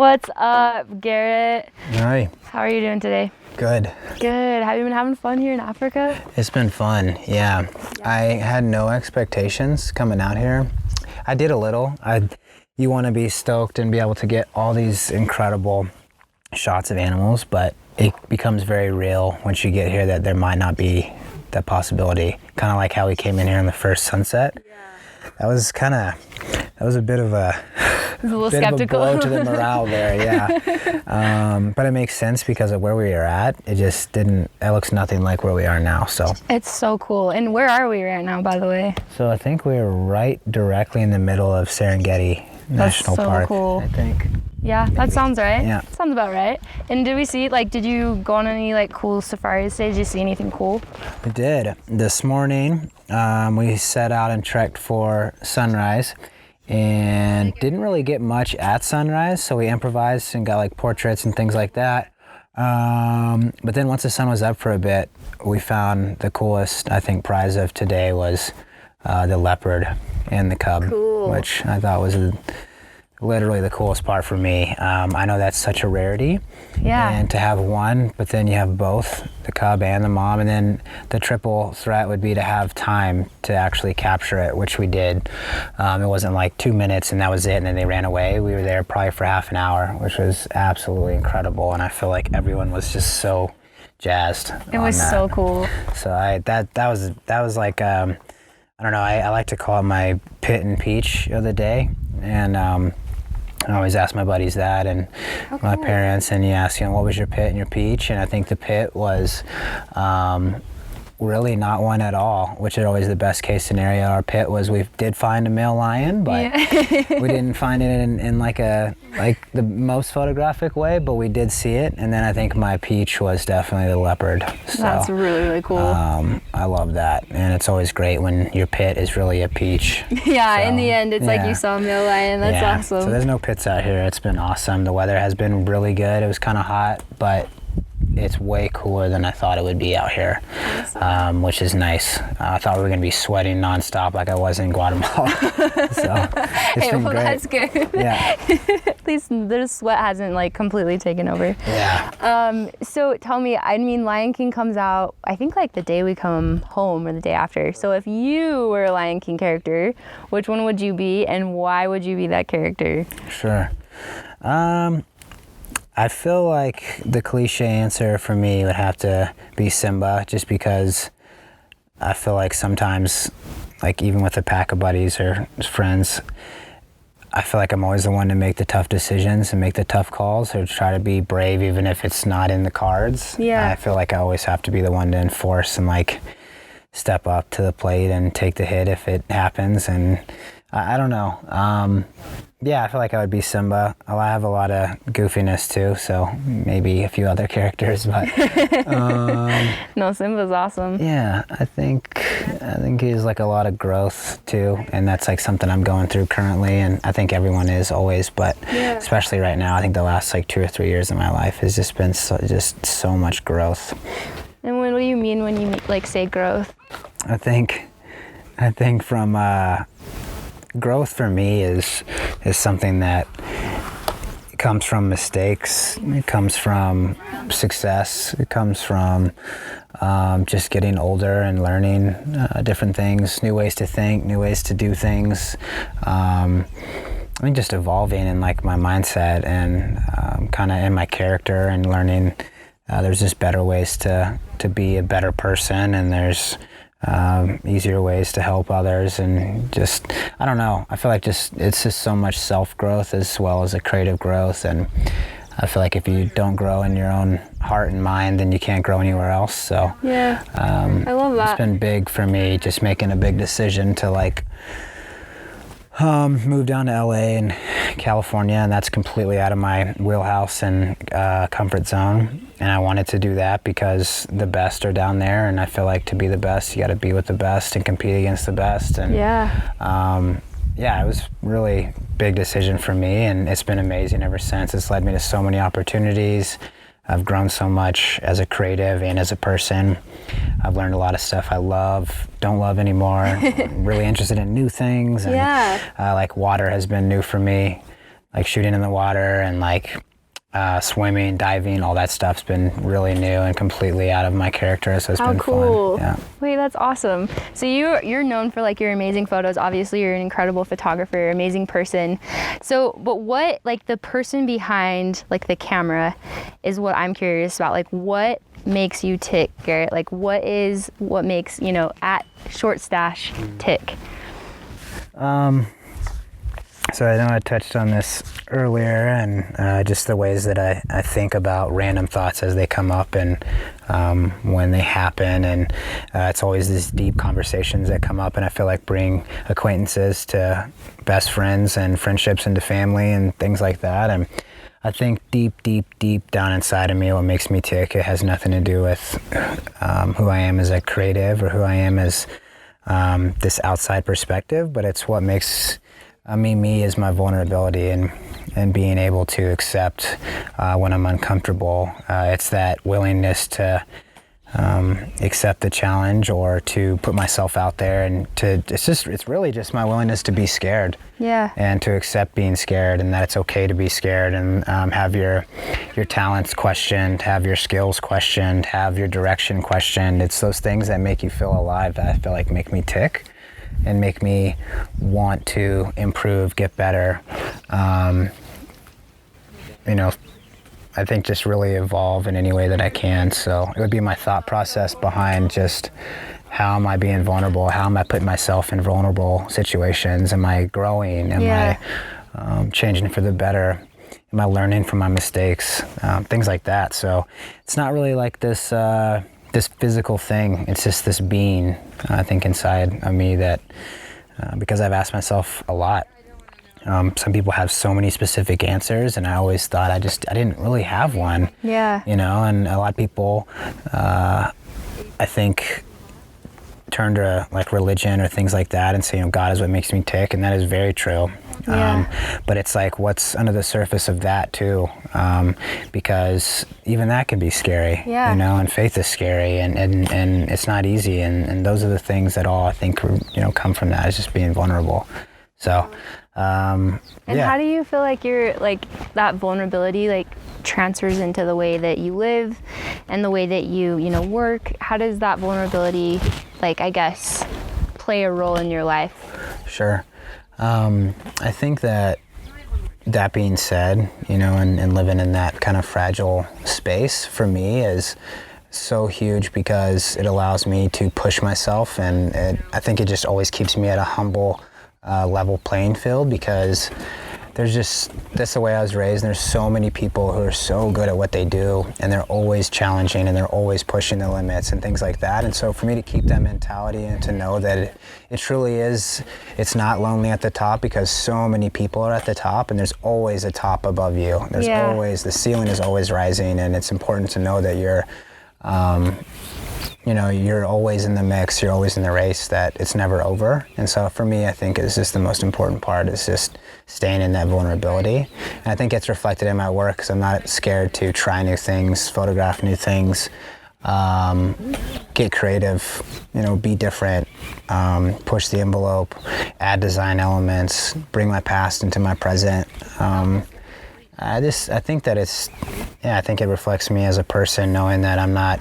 What's up, Garrett? Hi. How are you doing today? Good. Good. Have you been having fun here in Africa? It's been fun, yeah. I had no expectations coming out here. I did a little. You want to be stoked and be able to get all these incredible shots of animals, but it becomes very real once you get here that there might not be that possibility. Kind of like how we came in here on the first sunset. Yeah. That was a bit of a skeptical. Of a blow to the morale there, yeah. But it makes sense because of where we are at. It looks nothing like where we are now, so. It's so cool. And where are we right now, by the way? So I think we're right directly in the middle of Serengeti National Park, cool. I think. Yeah, that sounds right. Yeah. Sounds about right. And did you go on any cool safaris today? Did you see anything cool? We did. This morning, we set out and trekked for sunrise and didn't really get much at sunrise, so we improvised and got portraits and things like that. But then once the sun was up for a bit, we found the coolest, I think, prize of today was the leopard and the cub, cool. Which I thought was literally the coolest part for me. I know that's such a rarity. Yeah. And to have one, but then you have both, the cub and the mom, and then the triple threat would be to have time to actually capture it, which we did. It wasn't 2 minutes and that was it, and then they ran away. We were there probably for half an hour, which was absolutely incredible, and I feel like everyone was just so jazzed. It was so cool. So that was like, I don't know, I like to call it my pit and peach of the day, and I always ask my buddies that and my parents, and you ask what was your pit and your peach, and I think the pit was really not one at all, which is always the best case scenario. Our pit was we did find a male lion, but we didn't find it in the most photographic way, but we did see it. And then I think my peach was definitely the leopard. So, that's really, really cool. I love that, and it's always great when your pit is really a peach. Yeah, so, in the end, it's like you saw a male lion. That's awesome. So there's no pits out here. It's been awesome. The weather has been really good. It was kind of hot, but it's way cooler than I thought it would be out here, which is nice. I thought we were going to be sweating nonstop like I was in Guatemala. So it's been great. That's good. Yeah. At least the sweat hasn't completely taken over. Yeah. So tell me, Lion King comes out, I think the day we come home or the day after. So if you were a Lion King character, which one would you be, and why would you be that character? Sure. I feel like the cliche answer for me would have to be Simba, just because I feel like sometimes, even with a pack of buddies or friends, I feel like I'm always the one to make the tough decisions and make the tough calls, or try to be brave even if it's not in the cards. Yeah. I feel like I always have to be the one to enforce and step up to the plate and take the hit if it happens. And I don't know. Yeah, I feel like I would be Simba. I have a lot of goofiness too, so maybe a few other characters, but no, Simba's awesome. Yeah, I think he's a lot of growth too, and that's something I'm going through currently, and I think everyone is always, but especially right now, I think the last 2 or 3 years of my life has just been so much growth. And what do you mean when you say growth? I think from growth for me is something that comes from mistakes. It comes from success. It comes from just getting older and learning different things, new ways to think, new ways to do things. Just evolving in my mindset and kind of in my character, and learning there's just better ways to be a better person, and there's easier ways to help others, and I don't know, I feel like it's just so much self-growth as well as a creative growth, and I feel like if you don't grow in your own heart and mind, then you can't grow anywhere else. So yeah, I love that. It's been big for me, just making a big decision to moved down to LA and California, and that's completely out of my wheelhouse and comfort zone. And I wanted to do that because the best are down there, and I feel like to be the best, you got to be with the best and compete against the best. And it was really big decision for me, and it's been amazing ever since. It's led me to so many opportunities. I've grown so much as a creative and as a person. I've learned a lot of stuff I don't love anymore. I'm really interested in new things. And, water has been new for me. like shooting in the water and like swimming, diving, all that stuff's been really new and completely out of my character, so it's been cool. fun. Yeah. Wait, that's awesome. So you're known for like your amazing photos. Obviously, you're an incredible photographer, amazing person. So, but what, like the person behind like the camera is what I'm curious about. Like what makes you tick, Garrett? Like what makes, you know, at Short Stash tick? So I know I touched on this earlier, and just the ways that I think about random thoughts as they come up and when they happen, and it's always these deep conversations that come up, and I feel like bring acquaintances to best friends and friendships into family and things like that. And I think deep down inside of me, what makes me tick, it has nothing to do with who I am as a creative or who I am as this outside perspective, but it's what makes me is my vulnerability and being able to accept when I'm uncomfortable. It's that willingness to accept the challenge or to put myself out there, and it's really just my willingness to be scared. Yeah. And to accept being scared, and that it's okay to be scared, and have your talents questioned, have your skills questioned, have your direction questioned. It's those things that make you feel alive that I feel like make me tick and make me want to improve, get better. You know, I think just really evolve in any way that I can. So it would be my thought process behind just how am I being vulnerable? How am I putting myself in vulnerable situations? Am I growing? Am I changing for the better? Am I learning from my mistakes? Things like that. So it's not really like this physical thing. It's just this being, I think, inside of me that, because I've asked myself a lot. Some people have so many specific answers, and I always thought I didn't really have one. Yeah. You know, and a lot of people, I think, turn to like religion or things like that and say, you know, God is what makes me tick, and that is very true. Yeah. But it's like, what's under the surface of that too? Because even that can be scary. Yeah. You know, and faith is scary, and it's not easy, and those are the things that all I think, you know, come from that, is just being vulnerable. So. And how do you feel like that vulnerability like transfers into the way that you live and the way that you work? How does that vulnerability, like, I guess, play a role in your life? Sure. I think that being said, you know, and living in that kind of fragile space for me is so huge, because it allows me to push myself, and I think it just always keeps me at a humble level playing field, because that's the way I was raised, and there's so many people who are so good at what they do, and they're always challenging, and they're always pushing the limits and things like that. And so for me to keep that mentality and to know that it truly is, it's not lonely at the top, because so many people are at the top, and there's always a top above you. There's always, the ceiling is always rising, and it's important to know that you're you know, you're always in the mix, you're always in the race, that it's never over. And so for me, I think it's just the most important part, is just staying in that vulnerability. And I think it's reflected in my work, because I'm not scared to try new things, photograph new things, get creative, you know, be different, push the envelope, add design elements, bring my past into my present. I think that I think it reflects me as a person, knowing that I'm not,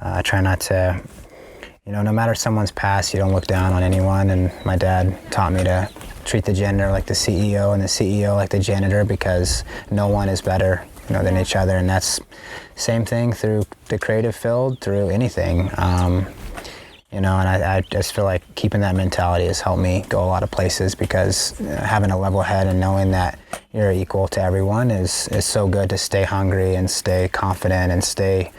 I try not to, you know, no matter someone's past, you don't look down on anyone. And my dad taught me to treat the janitor like the CEO, and the CEO like the janitor, because no one is better, you know, than each other. And that's same thing through the creative field, through anything. You know, and I just feel like keeping that mentality has helped me go a lot of places, because having a level head and knowing that you're equal to everyone is so good, to stay hungry and stay confident and stay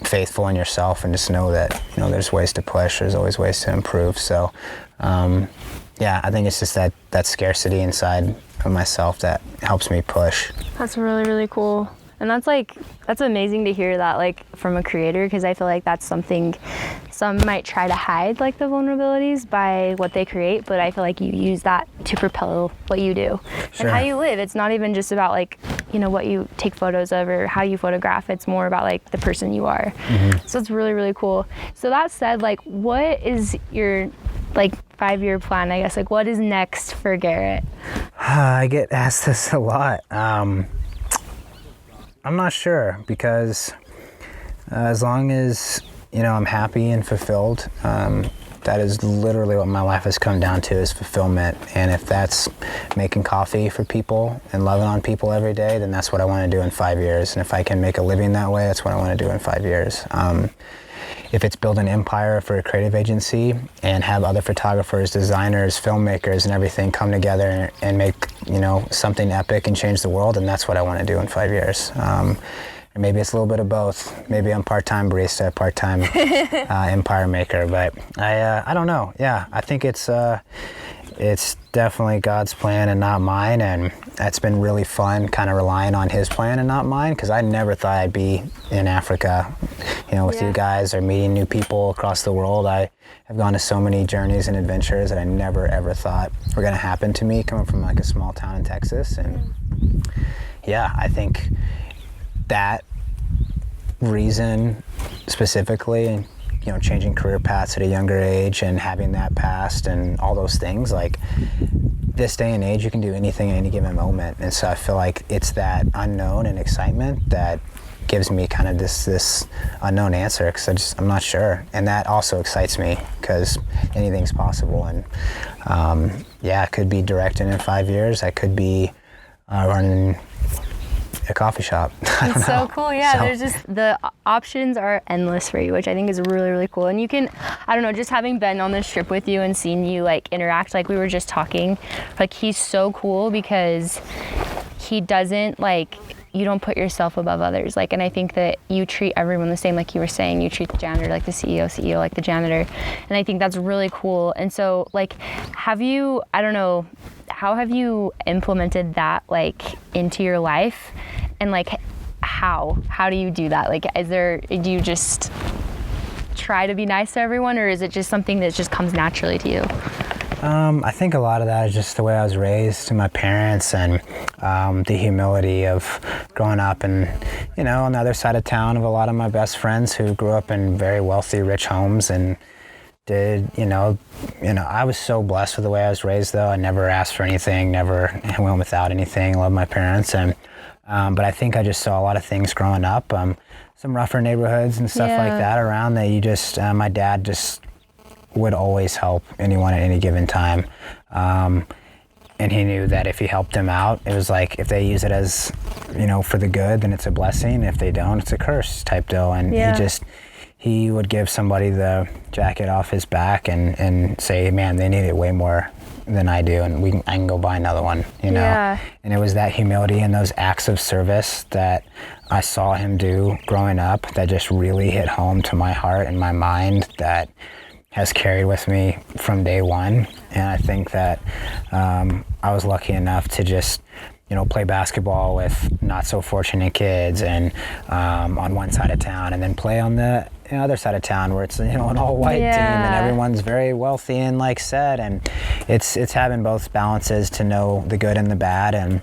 faithful in yourself, and just know that, you know, there's ways to push, there's always ways to improve. So I think it's just that scarcity inside of myself that helps me push. That's really, really cool. And that's amazing to hear that, like, from a creator, because I feel like that's something some might try to hide, like the vulnerabilities by what they create, but I feel like you use that to propel what you do. Sure. And how you live. It's not even just about, like, you know, what you take photos of or how you photograph. It's more about, like, the person you are. Mm-hmm. So it's really, really cool. So that said, like, what is your, like, 5-year plan, I guess? Like, what is next for Garrett? I get asked this a lot. I'm not sure, because as long as, I'm happy and fulfilled, that is literally what my life has come down to, is fulfillment. And if that's making coffee for people and loving on people every day, then that's what I want to do in 5 years. And if I can make a living that way, that's what I want to do in 5 years. If it's build an empire for a creative agency and have other photographers, designers, filmmakers, and everything come together and make, something epic and change the world, and that's what I want to do in 5 years. And maybe it's a little bit of both. Maybe I'm part-time barista, part-time empire maker, but I don't know. Yeah, I think it's definitely God's plan and not mine, and it's been really fun kind of relying on his plan and not mine, because I never thought I'd be in Africa, with you guys, or meeting new people across the world. I have gone to so many journeys and adventures that I never ever thought were going to happen to me, coming from like a small town in Texas. And yeah, I think that reason specifically, and changing career paths at a younger age and having that past and all those things, like this day and age, you can do anything at any given moment. And so I feel like it's that unknown and excitement that gives me kind of this unknown answer, because I'm not sure. And that also excites me, because anything's possible. And it could be directing in 5 years. I could be running a coffee shop. It's so cool. Yeah, there's just, the options are endless for you, which I think is really, really cool. And you can, I don't know, just having been on this trip with you and seeing you like interact, like we were just talking, like he's so cool, because he doesn't you don't put yourself above others. And I think that you treat everyone the same, like you were saying, you treat the janitor like the CEO like the janitor. And I think that's really cool. And so how have you implemented that into your life? And how do you do that? Do you just try to be nice to everyone, or is it just something that just comes naturally to you? I think a lot of that is just the way I was raised, to my parents, and the humility of growing up and, on the other side of town of a lot of my best friends who grew up in very wealthy, rich homes and did, I was so blessed with the way I was raised, though. I never asked for anything, never went without anything, loved my parents. And but I think I just saw a lot of things growing up, some rougher neighborhoods and stuff like that around, that you just, my dad just would always help anyone at any given time. And he knew that if he helped them out, it was like, if they use it as, for the good, then it's a blessing. If they don't, it's a curse type deal. And he would give somebody the jacket off his back and say, man, they need it way more than I do, and I can go buy another one, And it was that humility and those acts of service that I saw him do growing up that just really hit home to my heart and my mind, that has carried with me from day one. And I think that I was lucky enough to just, play basketball with not so fortunate kids, and on one side of town, and then play on the other side of town where it's, an all-white team and everyone's very wealthy and said, and it's having both balances to know the good and the bad. And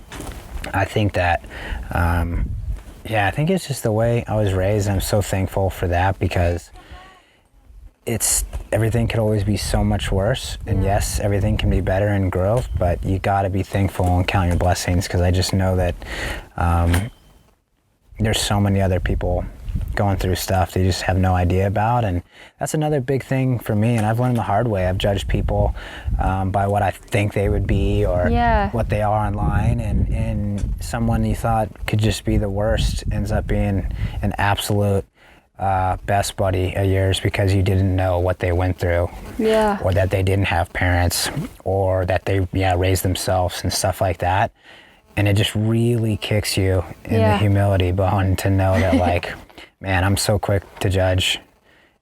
I think that, I think it's just the way I was raised. I'm so thankful for that, because everything could always be so much worse, and yes, everything can be better in growth, but you got to be thankful and count your blessings, because I just know that there's so many other people going through stuff that you just have no idea about. And that's another big thing for me, and I've learned the hard way. I've judged people by what I think they would be, or what they are online, and someone you thought could just be the worst ends up being an absolute best buddy of yours, because you didn't know what they went through, or that they didn't have parents, or that they raised themselves and stuff like that. And it just really kicks you in the humility bone to know that man, I'm so quick to judge,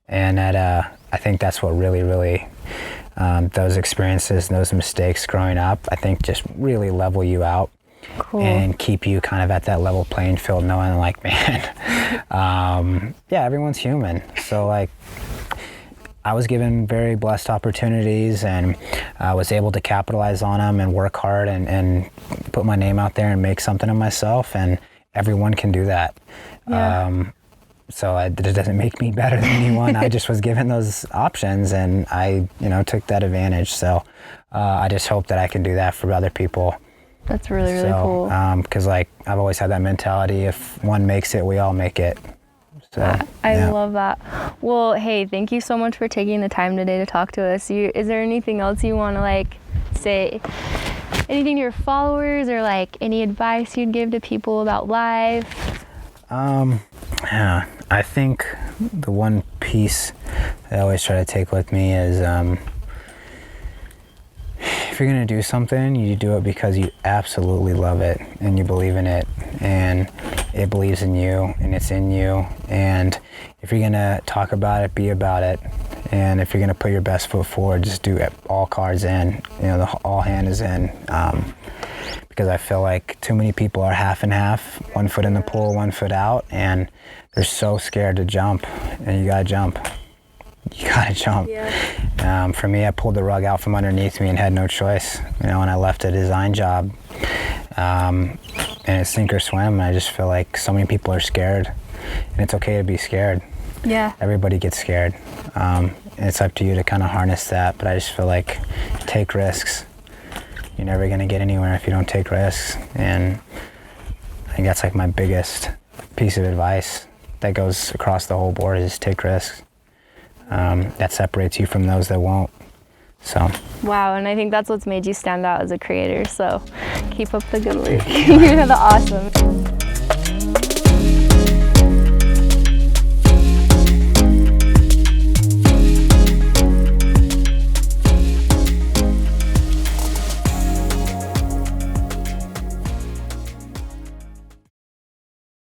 and that I think that's what really those experiences and those mistakes growing up, I think, just really level you out. Cool. And keep you kind of at that level playing field, knowing man, everyone's human. So I was given very blessed opportunities, and I was able to capitalize on them and work hard and put my name out there and make something of myself, and everyone can do that. So it doesn't make me better than anyone. I just was given those options, and I, took that advantage. So I just hope that I can do that for other people. That's really, really cool. Because like I've always had that mentality: if one makes it, we all make it. So I love that. Well, hey, thank you so much for taking the time today to talk to us. Is there anything else you want to like say? Anything to your followers, or like any advice you'd give to people about life? Yeah, I think the one piece I always try to take with me is if you're going to do something, you do it because you absolutely love it and you believe in it and it believes in you and it's in you. And if you're going to talk about it, be about it. And if you're going to put your best foot forward, just do it all cards in, all hand is in. Because I feel like too many people are half and half, 1 foot in the pool, 1 foot out, and they're so scared to jump, and you gotta jump. You gotta jump. Yeah. For me, I pulled the rug out from underneath me and had no choice, and I left a design job, and it's sink or swim. I just feel like so many people are scared, and it's okay to be scared. Yeah. Everybody gets scared. And it's up to you to kind of harness that, but I just feel like take risks. You're never going to get anywhere if you don't take risks. And I think that's like my biggest piece of advice that goes across the whole board is take risks. That separates you from those that won't. So. Wow, and I think that's what's made you stand out as a creator. So keep up the good work. You're awesome.